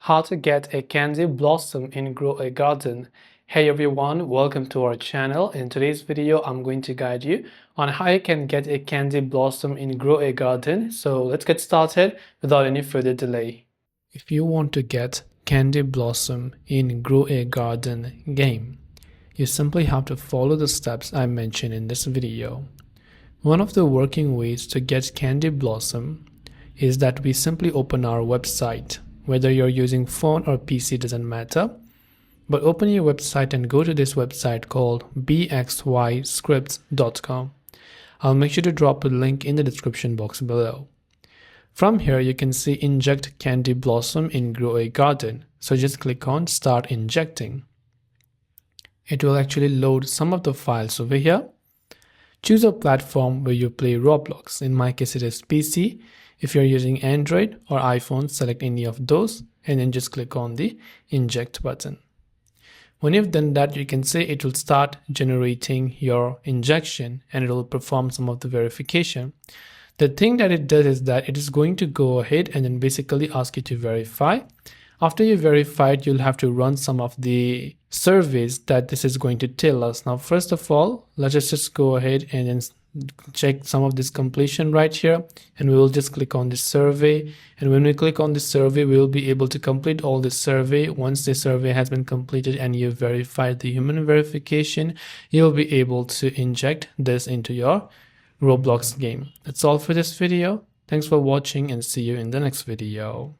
How to get a candy blossom in Grow a Garden. Hey everyone, welcome to our channel. In today's video, I'm going to guide you on how you can get a candy blossom in Grow a Garden. So let's get started without any further delay. If you want to get candy blossom in Grow a Garden game, you simply have to follow the steps I mentioned in this video. One of the working ways to get candy blossom is that we simply open our website. Whether you're using phone or PC doesn't matter, but open your website and go to this website called bxyscripts.com. I'll make sure to drop a link in the description box below. From here, you can see inject candy blossom in Grow a Garden. So just click on start injecting. It will actually load some of the files over here. Choose a platform where you play Roblox. In my case, it is PC. If you're using Android or iPhone, select any of those and then just click on the inject button. When you've done that, you can say it will start generating your injection and it will perform some of the verification. The thing that it does is that it is going to go ahead and then basically ask you to verify. After you verify it, you'll have to run some of the surveys that this is going to tell us. Now, first of all, let's just go ahead and then check some of this completion right here, and we will just click on this survey. And when we click on this survey, we will be able to complete all this survey. Once the survey has been completed and you verified the human verification, you'll be able to inject this into your Roblox game. That's all for this video. Thanks for watching and see you in the next video.